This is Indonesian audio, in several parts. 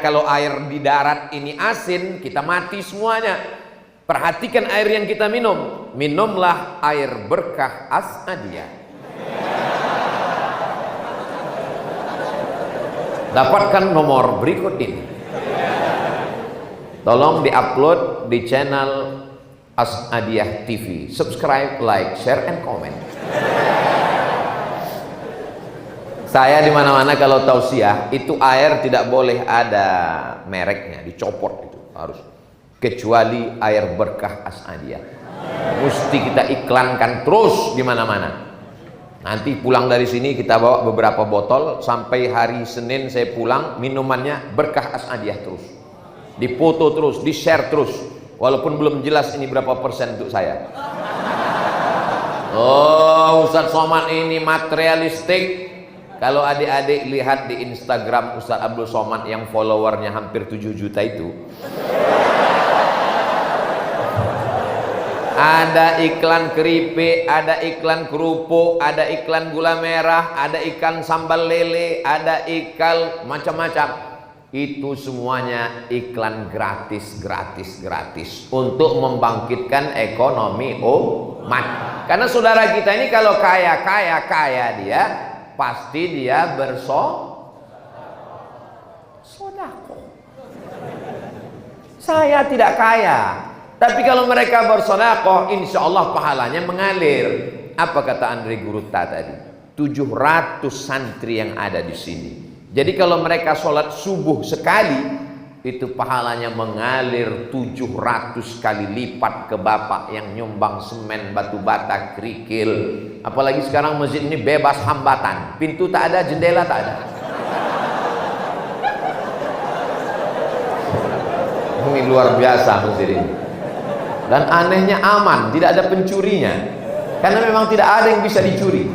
kalau air di darat ini asin, kita mati semuanya. Perhatikan air yang kita minum. Minumlah air berkah As-Adiyah. Dapatkan nomor berikut ini. Tolong diupload di channel As-Adiyah TV. Subscribe, like, share, and comment. Saya di mana-mana kalau tausiah itu air tidak boleh ada mereknya, dicopot itu harus. Kecuali air berkah As-Adiyah. Mesti kita iklankan terus di mana-mana. Nanti pulang dari sini kita bawa beberapa botol, sampai hari Senin saya pulang minumannya berkah As-Adiyah terus. Dipoto terus, di-share terus. Walaupun belum jelas ini berapa persen untuk saya. Oh, Ustadz Somad ini materialistik. Kalau adik-adik lihat di Instagram Ustadz Abdul Somad yang followernya hampir 7 juta itu, ada iklan keripik, ada iklan kerupuk, ada iklan gula merah, ada ikan sambal lele, ada iklan macam-macam. Itu semuanya iklan gratis untuk membangkitkan ekonomi umat. Karena saudara kita ini kalau kaya dia, pasti dia bersodako. Saya tidak kaya, tapi kalau mereka bersodako, insya Allah pahalanya mengalir. Apa kata Andre Gurutta tadi? 700 santri yang ada di sini. Jadi kalau mereka sholat subuh sekali, itu pahalanya mengalir 700 kali lipat ke bapak yang nyumbang semen, batu bata, kerikil. Apalagi sekarang masjid ini bebas hambatan, pintu tak ada, jendela tak ada. Ini luar biasa masjid ini. Dan anehnya aman, tidak ada pencurinya, karena memang tidak ada yang bisa dicuri.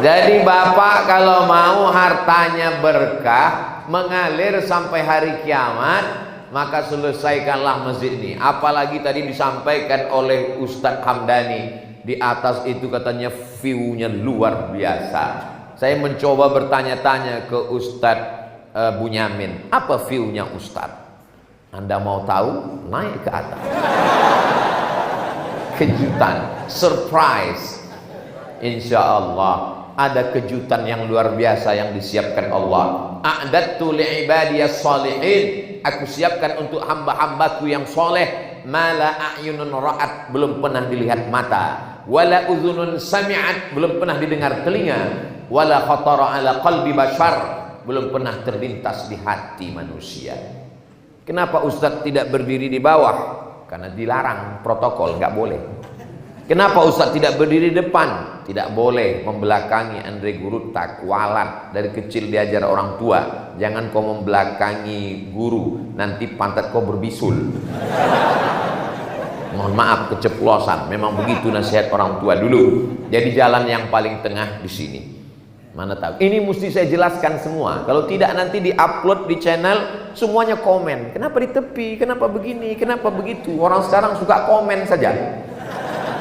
Jadi bapak kalau mau hartanya berkah mengalir sampai hari kiamat, maka selesaikanlah masjid ini. Apalagi tadi disampaikan oleh Ustadz Hamdani, di atas itu katanya view-nya luar biasa. Saya mencoba bertanya-tanya ke Ustadz Bunyamin, apa view-nya Ustadz? Anda mau tahu? Naik ke atas. Kejutan, surprise. Insya Allah ada kejutan yang luar biasa yang disiapkan Allah. A'dadtu li'ibadiyas salihin, aku siapkan untuk hamba-hambaku yang soleh, mala a'yunun ra'at, belum pernah dilihat mata, wala udhunun sami'at, belum pernah didengar telinga, wala khatara ala qalbi bashar, belum pernah terlintas di hati manusia. Kenapa Ustadz tidak berdiri di bawah? Karena dilarang protokol, nggak boleh. Kenapa Ustadz tidak berdiri di depan? Tidak boleh membelakangi Andre Gurutta, kualat. Dari kecil diajar orang tua, jangan kau membelakangi guru, nanti pantat kau berbisul. Mohon maaf keceplosan, memang begitu nasihat orang tua dulu. Jadi jalan yang paling tengah di sini. Mana tahu? Ini mesti saya jelaskan semua. Kalau tidak nanti diupload di channel, semuanya komen. Kenapa di tepi? Kenapa begini? Kenapa begitu? Orang sekarang suka komen saja.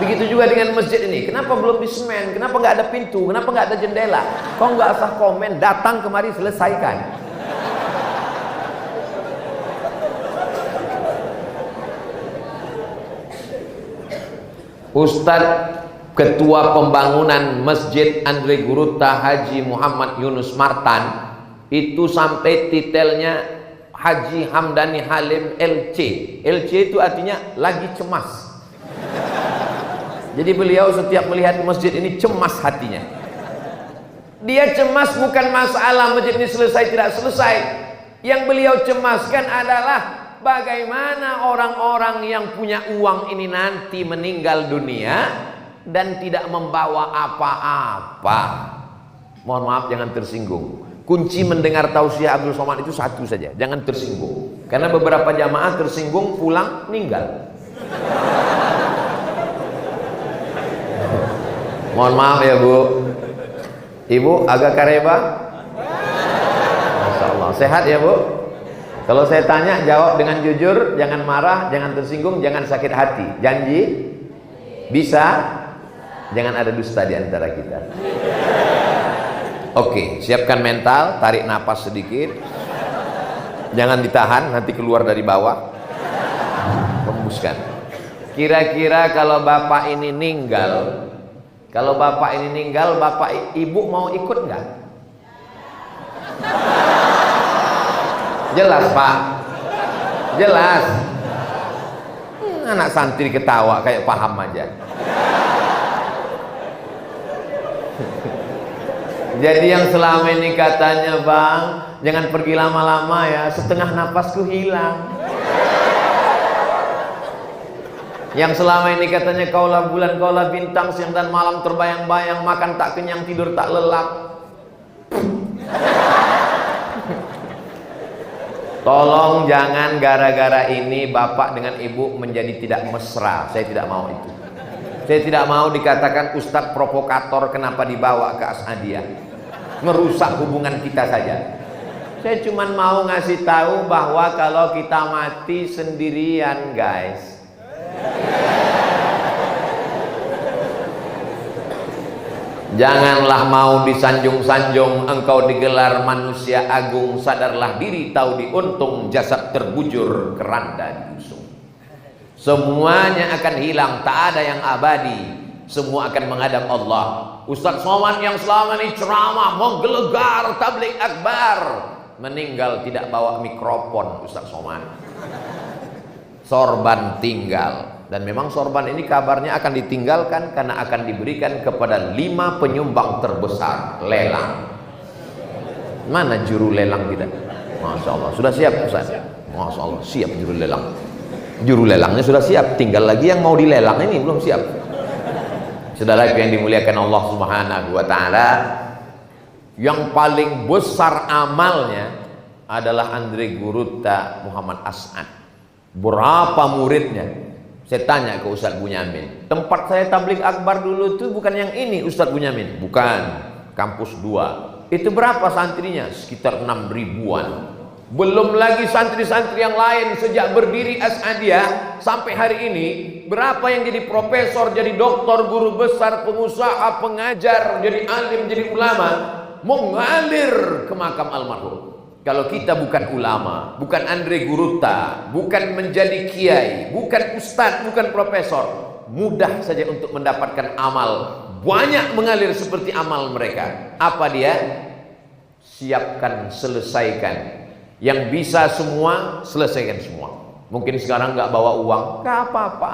Begitu juga dengan masjid ini. Kenapa belum disemen? Kenapa nggak ada pintu? Kenapa nggak ada jendela? Kau nggak usah komen, datang kemari selesaikan. Ustadz Ketua Pembangunan Masjid Andre Gurutta Haji Muhammad Yunus Martan itu sampai titelnya Haji Hamdani Halim LC. LC itu artinya lagi cemas. Jadi beliau setiap melihat masjid ini cemas hatinya. Dia cemas bukan masalah masjid ini selesai tidak selesai. Yang beliau cemaskan adalah bagaimana orang-orang yang punya uang ini nanti meninggal dunia dan tidak membawa apa-apa. Mohon maaf, jangan tersinggung. Kunci mendengar tausiah Abdul Somad itu satu saja, jangan tersinggung. Karena beberapa jamaah tersinggung pulang meninggal. Mohon maaf ya Bu. Ibu agak kareba? Masya Allah. Sehat ya Bu? Kalau saya tanya jawab dengan jujur, jangan marah, jangan tersinggung, jangan sakit hati. Janji? Bisa? Jangan ada dusta di antara kita. Oke, siapkan mental, tarik napas sedikit. Jangan ditahan, nanti keluar dari bawah. Hembuskan. Kira-kira kalau bapak ini meninggal, bapak ibu mau ikut nggak? Jelas Pak, jelas. Anak santri ketawa kayak paham aja. Jadi yang selama ini katanya, Bang, jangan pergi lama-lama ya, setengah napasku hilang. Yang selama ini katanya kaulah bulan, kaulah bintang, siang dan malam terbayang-bayang, makan tak kenyang, tidur tak lelap. Tolong jangan gara-gara ini bapak dengan ibu menjadi tidak mesra. Saya tidak mau itu. Saya tidak mau dikatakan ustadz provokator, kenapa dibawa ke As'adiyah. Merusak hubungan kita saja. Saya cuma mau ngasih tahu bahwa kalau kita mati sendirian, guys. Janganlah mau disanjung-sanjung, engkau digelar manusia agung, sadarlah diri tahu diuntung, jasad terbujur keranda diusung. Semuanya akan hilang, tak ada yang abadi. Semua akan menghadap Allah. Ustadz Somad yang selama ini ceramah menggelegar tabligh akbar, meninggal tidak bawa mikrofon. Ustadz Somad sorban tinggal, dan memang sorban ini kabarnya akan ditinggalkan karena akan diberikan kepada 5 penyumbang terbesar lelang. Mana juru lelang kita? Masya Allah, sudah siap Ustaz? Masya Allah, siap juru lelang. Juru lelangnya sudah siap, tinggal lagi yang mau dilelang ini belum siap. Saudara yang dimuliakan Allah Subhanahu wa taala, yang paling besar amalnya adalah Andre Gurutta Muhammad As'ad. Berapa muridnya? Saya tanya ke Ustadz Bunyamin, tempat saya tabligh akbar dulu itu bukan yang ini Ustadz Bunyamin? Bukan, kampus 2. Itu berapa santrinya? Sekitar 6 ribuan. Belum lagi santri-santri yang lain. Sejak berdiri As'adiyah sampai hari ini, berapa yang jadi profesor, jadi doktor, guru besar, pengusaha, pengajar, jadi alim, jadi ulama, mengalir ke makam almarhum. Kalau kita bukan ulama, bukan Andre Gurutta, bukan menjadi kiai, bukan ustadz, bukan profesor, mudah saja untuk mendapatkan amal. Banyak mengalir seperti amal mereka. Apa dia? Siapkan, selesaikan. Yang bisa semua, selesaikan semua. Mungkin sekarang nggak bawa uang, nggak apa-apa.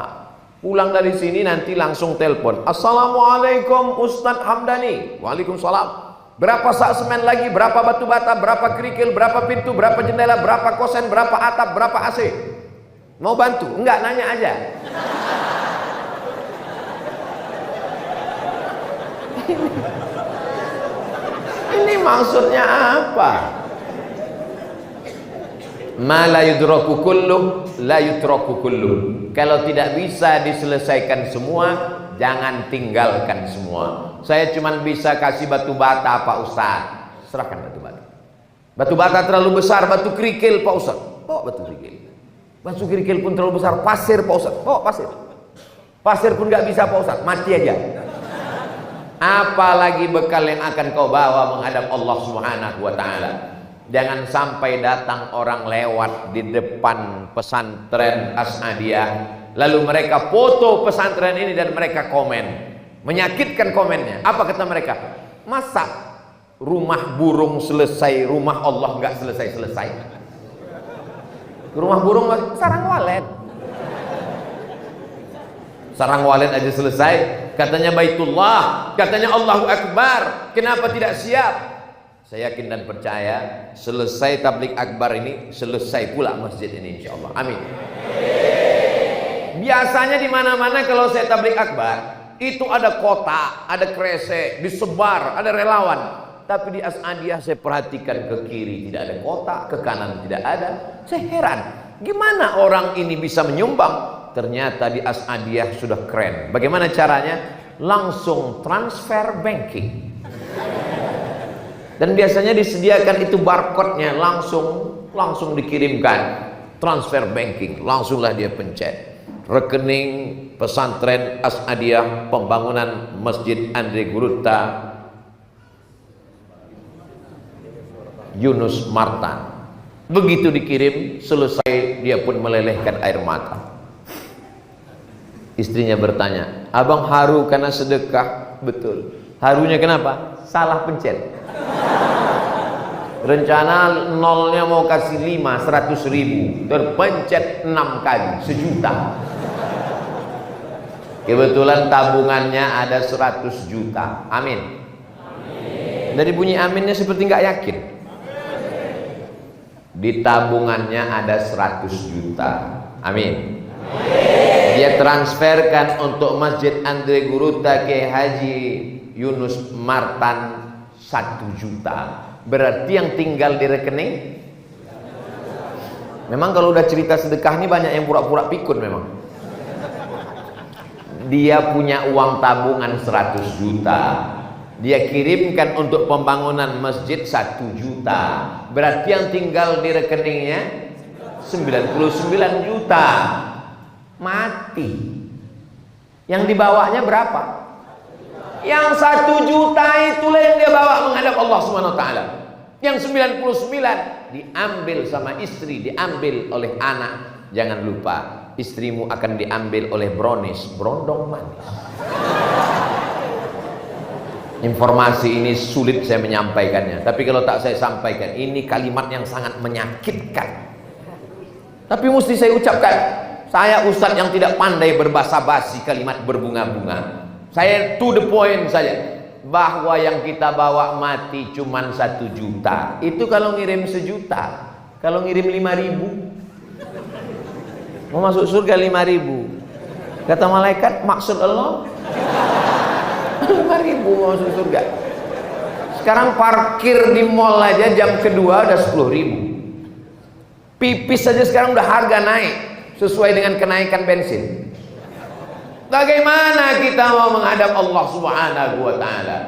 Pulang dari sini nanti langsung telepon. Assalamualaikum Ustadz Hamdani. Waalaikumsalam. Berapa sak semen lagi, berapa batu bata, berapa kerikil, berapa pintu, berapa jendela, berapa kosen, berapa atap, berapa AC. Mau bantu? Enggak, nanya aja. Ini maksudnya apa? Ma la yudraku kullu, la yutraku kullu. Kalau tidak bisa diselesaikan semua, jangan tinggalkan semua. Saya cuma bisa kasih batu bata Pak Ustaz. Serahkan batu bata. Batu bata terlalu besar, batu kerikil Pak Ustaz. Oh, batu kerikil. Batu kerikil pun terlalu besar, pasir Pak Ustaz. Oh, pasir. Pasir pun nggak bisa Pak Ustaz, mati aja. Apalagi bekal yang akan kau bawa menghadap Allah Subhanahu wa taala. Jangan sampai datang orang lewat di depan pesantren As'adiyah, lalu mereka foto pesantren ini dan mereka komen. Menyakitkan komennya. Apa kata mereka? Masa rumah burung selesai, rumah Allah nggak selesai-selesai? Rumah burung sarang walet. Sarang walet aja selesai. Katanya Baitullah, katanya Allahu Akbar. Kenapa tidak siap? Saya yakin dan percaya selesai tabligh akbar ini, selesai pula masjid ini insyaallah. Amin. Biasanya di mana-mana kalau saya tabligh akbar, itu ada kotak, ada kresek, disebar, ada relawan. Tapi di As'adiyah saya perhatikan, ke kiri tidak ada kotak, ke kanan tidak ada. Saya heran, gimana orang ini bisa menyumbang? Ternyata di As'adiyah sudah keren. Bagaimana caranya? Langsung transfer banking. Dan biasanya disediakan itu barcode-nya, langsung dikirimkan. Transfer banking, langsunglah dia pencet. Rekening pesantren As'adiyah, pembangunan Masjid Andre Gurutta Yunus Martan. Begitu dikirim, selesai dia pun melelehkan air mata. Istrinya bertanya, abang haru karena sedekah? Betul. Harunya kenapa? Salah pencet. Rencana nolnya mau kasih 100.000, terpencet 6 kali, 1 juta. Kebetulan tabungannya ada 100 juta. Amin. Dari bunyi aminnya seperti nggak yakin. Di tabungannya ada 100 juta. Amin. Dia transferkan untuk Masjid Andre Guruta ke Haji Yunus Martan 1 juta. Berarti yang tinggal di rekening, memang kalau udah cerita sedekah ini banyak yang pura-pura pikun memang. Dia punya uang tabungan 100 juta. Dia kirimkan untuk pembangunan masjid 1 juta. Berarti yang tinggal di rekeningnya 99 juta. Mati. Yang dibawanya berapa? Yang 1 juta itulah yang dia bawa menghadap Allah Subhanahu wa taala. Yang 99 diambil sama istri, diambil oleh anak. Jangan lupa, istrimu akan diambil oleh brownies, brondong manis. Informasi ini sulit saya menyampaikannya, tapi kalau tak saya sampaikan, ini kalimat yang sangat menyakitkan. Tapi mesti saya ucapkan. Saya ustadz yang tidak pandai berbahasa basi, kalimat berbunga-bunga. Saya to the point saja. Bahwa yang kita bawa mati cuman 1 juta. Itu kalau ngirim 1 juta. Kalau ngirim 5.000, mau masuk surga 5.000. Kata malaikat, maksud Allah 5.000 mau masuk surga. Sekarang parkir di mall aja jam kedua udah 10.000. Pipis saja sekarang udah harga naik sesuai dengan kenaikan bensin. Bagaimana kita mau menghadap Allah Subhanahu wa taala?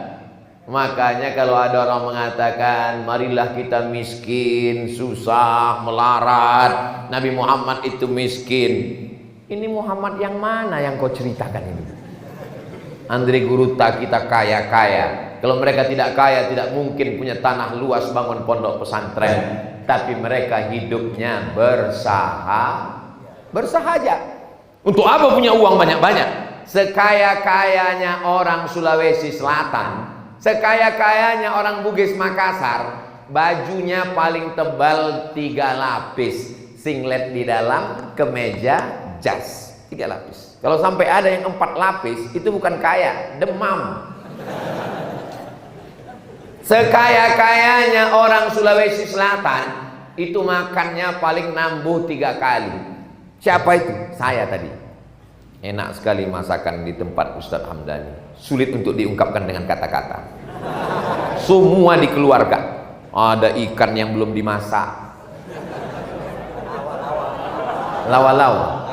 Makanya kalau ada orang mengatakan marilah kita miskin, susah, melarat, Nabi Muhammad itu miskin. Ini Muhammad yang mana yang kau ceritakan ini? Andre Guruta kita kaya-kaya. Kalau mereka tidak kaya, tidak mungkin punya tanah luas bangun pondok pesantren. Tapi mereka hidupnya bersahaja. Untuk apa punya uang banyak-banyak? Sekaya-kayanya orang Sulawesi Selatan, sekaya-kayanya orang Bugis Makassar, bajunya paling tebal 3 lapis, singlet di dalam, kemeja, jas, 3 lapis. Kalau sampai ada yang 4 lapis, itu bukan kaya, demam. Sekaya-kayanya orang Sulawesi Selatan, itu makannya paling nambuh 3 kali. Siapa itu? Saya tadi. Enak sekali masakan di tempat Ustadz Hamdani. Sulit untuk diungkapkan dengan kata-kata. Semua dikeluarkan. Ada ikan yang belum dimasak. Lawa-lawa.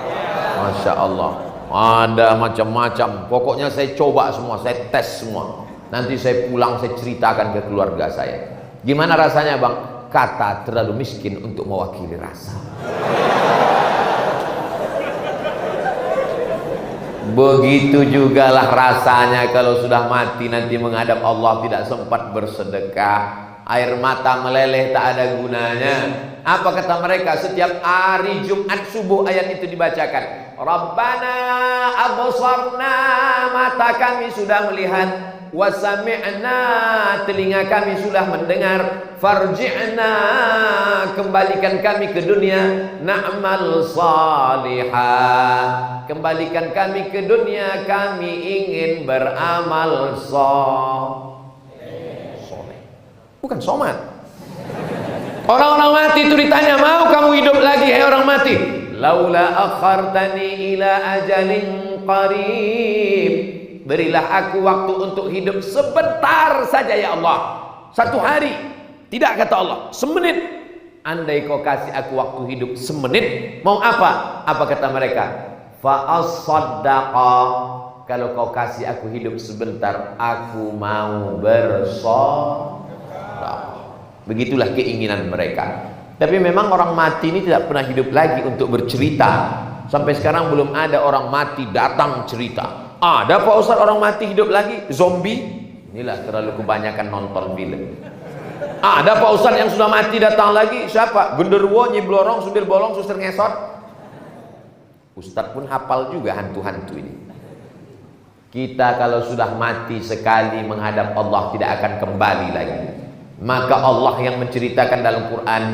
Masya Allah. Ada macam-macam. Pokoknya saya coba semua, saya tes semua. Nanti saya pulang, saya ceritakan ke keluarga saya. Gimana rasanya bang? Kata terlalu miskin untuk mewakili rasa. Begitu jugalah rasanya kalau sudah mati nanti menghadap Allah tidak sempat bersedekah. Air mata meleleh tak ada gunanya. Apa kata mereka? Setiap hari Jumat subuh ayat itu dibacakan. Rabbana absarna, mata kami sudah melihat, wasami'na, telinga kami sudah mendengar, farji'na, kembalikan kami ke dunia, na'mal salihah, kembalikan kami ke dunia, kami ingin beramal soleh. Bukan somat. Orang-orang mati itu ditanya, mau kamu hidup lagi hai orang mati? Laula akhartani ila ajalin qarib, berilah aku waktu untuk hidup sebentar saja ya Allah. 1 hari. Tidak kata Allah, semenit. Andai kau kasih aku waktu hidup semenit, mau apa? Apa kata mereka? Fa as-saddaqa, kalau kau kasih aku hidup sebentar, aku mau bersedekah. Begitulah keinginan mereka. Tapi memang orang mati ini tidak pernah hidup lagi untuk bercerita. Sampai sekarang belum ada orang mati datang cerita. Ada Pak Ustaz orang mati hidup lagi? Zombie? Inilah terlalu kebanyakan nonton film. Ada Pak Ustadz yang sudah mati datang lagi, siapa? Genderuwo, Nyi Blorong, Sudir Bolong, Suster Ngesot. Ustadz pun hafal juga hantu-hantu ini. Kita kalau sudah mati sekali menghadap Allah tidak akan kembali lagi. Maka Allah yang menceritakan dalam Quran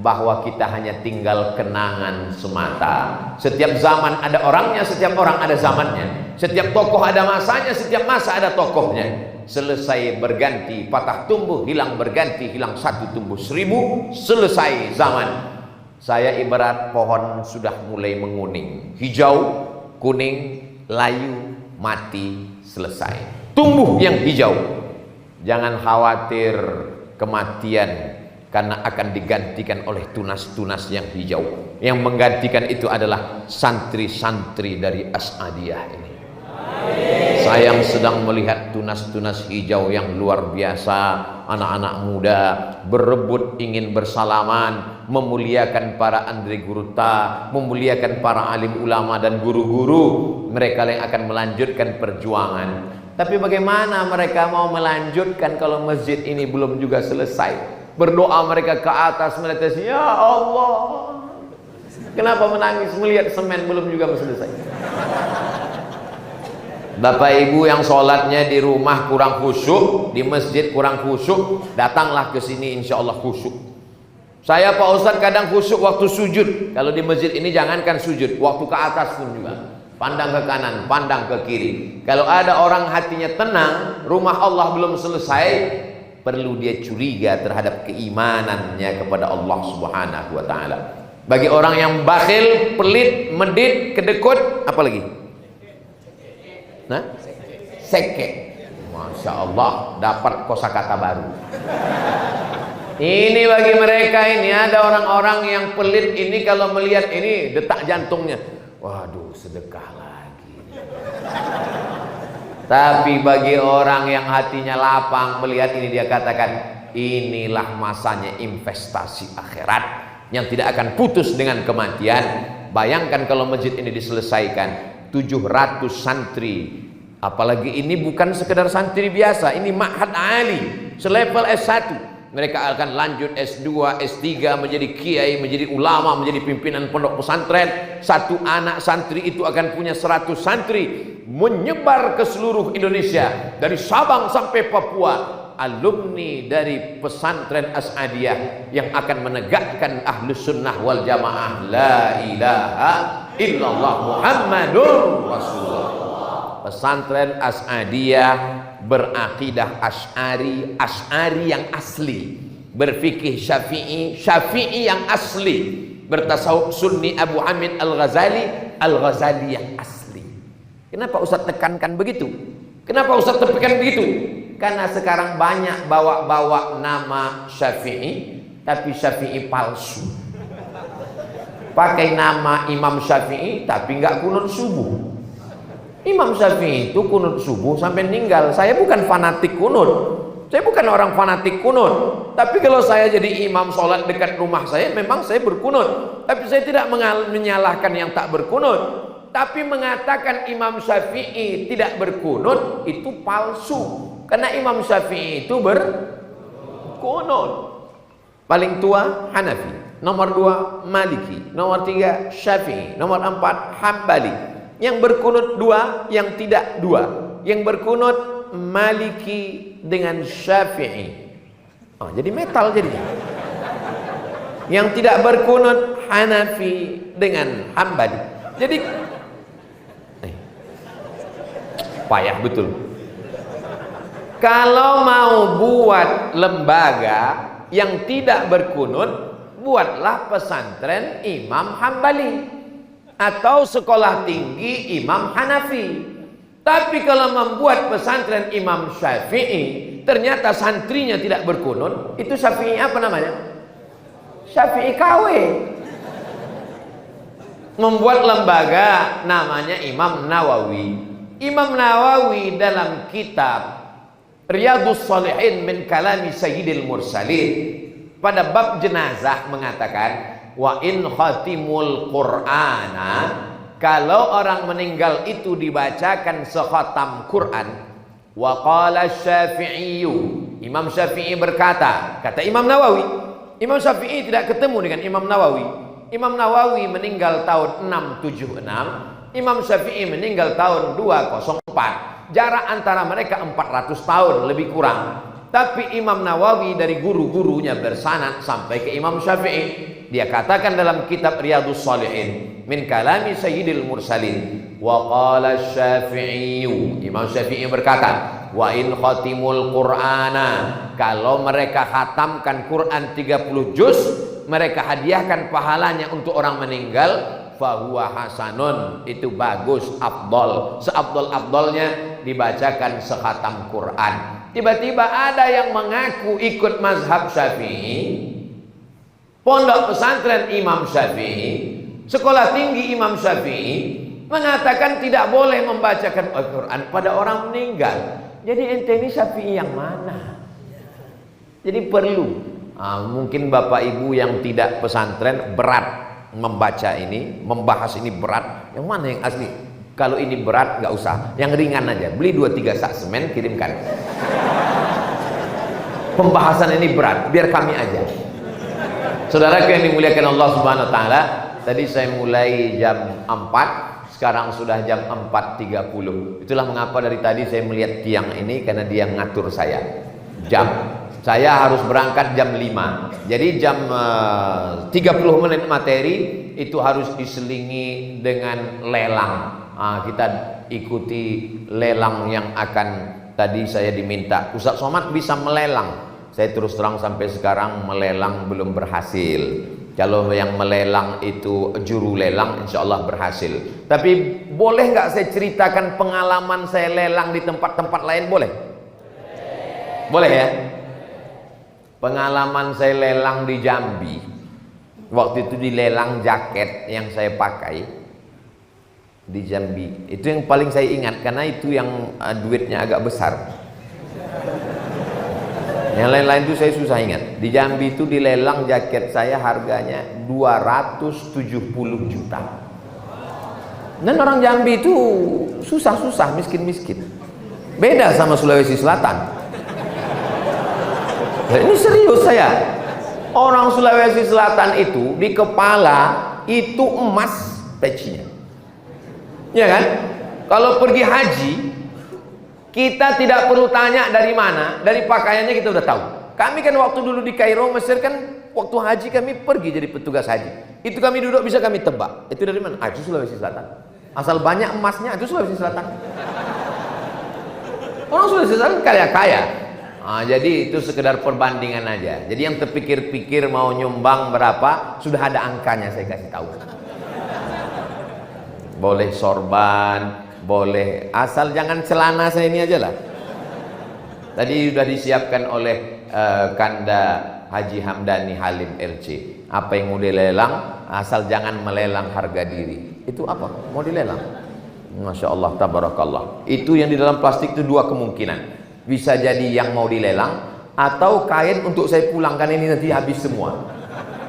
bahwa kita hanya tinggal kenangan semata. Setiap zaman ada orangnya, setiap orang ada zamannya. Setiap tokoh ada masanya, setiap masa ada tokohnya. Selesai berganti, patah tumbuh, hilang berganti, hilang satu tumbuh seribu. Selesai zaman. Saya ibarat pohon sudah mulai menguning, hijau, kuning, layu, mati, selesai. Tumbuh yang hijau. Jangan khawatir kematian, karena akan digantikan oleh tunas-tunas yang hijau. Yang menggantikan itu adalah santri-santri dari As'adiyah ini. Saya yang sedang melihat tunas-tunas hijau yang luar biasa. Anak-anak muda berebut ingin bersalaman, memuliakan para Andre Gurutta, memuliakan para alim ulama dan guru-guru. Mereka yang akan melanjutkan perjuangan. Tapi bagaimana mereka mau melanjutkan kalau masjid ini belum juga selesai? Berdoa mereka ke atas, menetes, ya Allah, kenapa menangis melihat semen belum juga selesai? Bapak ibu yang sholatnya di rumah kurang khusyuk, di masjid kurang khusyuk, datanglah ke sini insya Allah khusyuk. Saya Pak Ustadz kadang khusyuk waktu sujud. Kalau di masjid ini jangankan sujud, waktu ke atas pun juga. Pandang ke kanan, pandang ke kiri. Kalau ada orang hatinya tenang, rumah Allah belum selesai, perlu dia curiga terhadap keimanannya kepada Allah Subhanahu wa Ta'ala. Bagi orang yang bakhil, pelit, medit, kedekut, apa lagi? Nah, seke. Masya Allah, dapat kosakata baru. Ini bagi mereka ini, ada orang-orang yang pelit ini kalau melihat ini detak jantungnya, waduh, sedekah lagi. Tapi bagi orang yang hatinya lapang melihat ini, dia katakan inilah masanya investasi akhirat yang tidak akan putus dengan kematian. Bayangkan kalau masjid ini diselesaikan, 700 santri, apalagi ini bukan sekedar santri biasa, ini ma'had ali selevel S1. Mereka akan lanjut S2, S3, menjadi kiai, menjadi ulama, menjadi pimpinan pondok pesantren. Satu anak santri itu akan punya 100 santri, menyebar ke seluruh Indonesia, dari Sabang sampai Papua. Alumni dari pesantren As'adiyah yang akan menegakkan ahlus sunnah wal jamaah, la ilaha illallah Muhammadur Rasulullah. Pesantren As'adiyah berakidah Asy'ari, Asy'ari yang asli, berfikih Syafi'i, Syafi'i yang asli, bertasawuf Sunni Abu Hamid Al-Ghazali, Al-Ghazali yang asli. Kenapa Ustaz tekankan begitu? Kenapa Ustaz tekankan begitu? Karena sekarang banyak bawa-bawa nama Syafi'i, tapi Syafi'i palsu. Pakai nama Imam Syafi'i, tapi nggak kunut subuh. Imam Syafi'i itu kunut subuh sampai meninggal. Saya bukan fanatik kunut, saya bukan orang fanatik kunut. Tapi kalau saya jadi imam sholat dekat rumah saya, memang saya berkunut. Tapi saya tidak menyalahkan yang tak berkunut. Tapi mengatakan Imam Syafi'i tidak berkunut itu palsu. Karena Imam Syafi'i itu berkunut. Paling tua Hanafi, nomor 2 Maliki, nomor 3 Syafi'i, nomor 4 Hambali. Yang berkunut 2, yang tidak 2. Yang berkunut Maliki dengan Syafi'i. Oh, jadi metal jadinya. Yang tidak berkunut Hanafi dengan Hambali. Jadi payah betul. Kalau mau buat lembaga yang tidak berkunut, buatlah pesantren Imam Hambali atau sekolah tinggi Imam Hanafi. Tapi kalau membuat pesantren Imam Syafi'i, ternyata santrinya tidak berkunut, itu Syafi'i apa namanya? Syafi'i KW. Membuat lembaga namanya Imam Nawawi. Imam Nawawi dalam kitab Riyadhus Shalihin min kalami Sayyidil Mursalin pada bab jenazah mengatakan, wa in khatimul Qur'ana, kalau orang meninggal itu dibacakan sekhatam Quran, wa qala Syafi'i, Imam Syafi'i berkata, kata Imam Nawawi, Imam Syafi'i tidak ketemu dengan Imam Nawawi. Imam Nawawi meninggal tahun 676, Imam Syafi'i meninggal tahun 204. Jarak antara mereka 400 tahun lebih kurang. Tapi Imam Nawawi dari guru-gurunya bersanad sampai ke Imam Syafi'i. Dia katakan dalam kitab Riyadhus Shalihin, min kalami Sayyidil Mursalin, wa qala Syafi'i, Imam Syafi'i berkata, wa in khatimul Qur'ana, kalau mereka khatamkan Quran 30 juz, mereka hadiahkan pahalanya untuk orang meninggal, fahuwa hasanun, itu bagus, afdol, seafdol-afdolnya dibacakan sekhatam Quran. Tiba-tiba ada yang mengaku ikut mazhab Syafi'i, pondok pesantren Imam Syafi'i, sekolah tinggi Imam Syafi'i, mengatakan tidak boleh membacakan Al-Quran pada orang meninggal. Jadi ente ini Syafi'i yang mana? Jadi perlu mungkin bapak ibu yang tidak pesantren berat membaca ini, membahas ini berat. Yang mana yang asli? Kalau ini berat nggak usah, yang ringan aja. Beli 2-3 sak semen, kirimkan. Pembahasan ini berat, biar kami aja. Saudara yang dimuliakan Allah Subhanahu Wa Taala, tadi saya mulai jam 4, sekarang sudah jam 4.30. Itulah mengapa dari tadi saya melihat tiang ini, karena dia ngatur saya. Jam saya harus berangkat jam 5. Jadi jam 30 menit materi itu harus diselingi dengan lelang. Kita ikuti lelang yang akan tadi saya diminta. Ustaz Somad bisa melelang. Saya terus terang sampai sekarang melelang belum berhasil. Kalau yang melelang itu juru lelang, insya Allah berhasil. Tapi boleh nggak saya ceritakan pengalaman saya lelang di tempat-tempat lain? Boleh? Boleh ya? Pengalaman saya lelang di Jambi. Waktu itu dilelang jaket yang saya pakai di Jambi. Itu yang paling saya ingat, karena itu yang duitnya agak besar. Yang lain-lain itu saya susah ingat. Di Jambi itu dilelang jaket saya harganya 270 juta. Dan orang Jambi itu susah-susah, miskin-miskin. Beda sama Sulawesi Selatan. Ini serius saya. Orang Sulawesi Selatan itu di kepala itu emas pecinya. Ya kan? Kalau pergi haji, kita tidak perlu tanya dari mana, dari pakaiannya kita udah tahu. Kami kan waktu dulu di Kairo, Mesir kan, waktu haji kami pergi jadi petugas haji. Itu kami duduk bisa kami tebak. Itu dari mana? Itu Sulawesi Selatan. Asal banyak emasnya, itu Sulawesi Selatan. Orang Sulawesi Selatan kaya-kaya. Jadi itu sekedar perbandingan aja. Jadi yang terpikir-pikir mau nyumbang berapa, sudah ada angkanya saya kasih tahu. Boleh sorban, boleh, asal jangan celana saya ini aja lah. Tadi sudah disiapkan oleh Kanda Haji Hamdani Halim LC. Apa yang mau dilelang, asal jangan melelang harga diri. Itu apa? Mau dilelang? Masya Allah, tabarakallah. Itu yang di dalam plastik itu dua kemungkinan. Bisa jadi yang mau dilelang, atau kain untuk saya pulangkan ini nanti habis semua.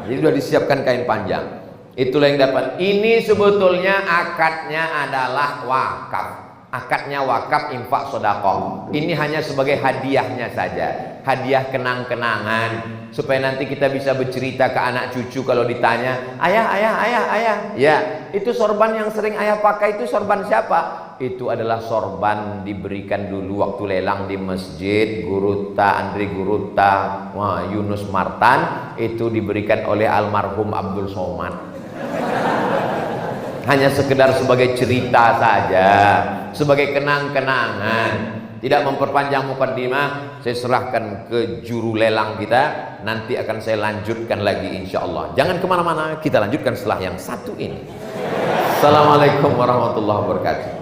Jadi sudah disiapkan kain panjang. Itulah yang dapat. Ini sebetulnya akadnya adalah wakaf. Akadnya wakaf, infak, sedekah. Ini hanya sebagai hadiahnya saja. Hadiah kenang-kenangan, supaya nanti kita bisa bercerita ke anak cucu kalau ditanya, ayah, ayah, ayah, ayah. Ya, itu sorban yang sering ayah pakai itu sorban siapa? Itu adalah sorban diberikan dulu waktu lelang di masjid Guruta, Andri Guruta, Yunus Martan. Itu diberikan oleh almarhum Abdul Somad. Hanya sekedar sebagai cerita saja, sebagai kenang-kenangan. Tidak memperpanjang mukaddimah, saya serahkan ke juru lelang kita. Nanti akan saya lanjutkan lagi insya Allah. Jangan kemana-mana, kita lanjutkan setelah yang satu ini. Assalamualaikum warahmatullahi wabarakatuh.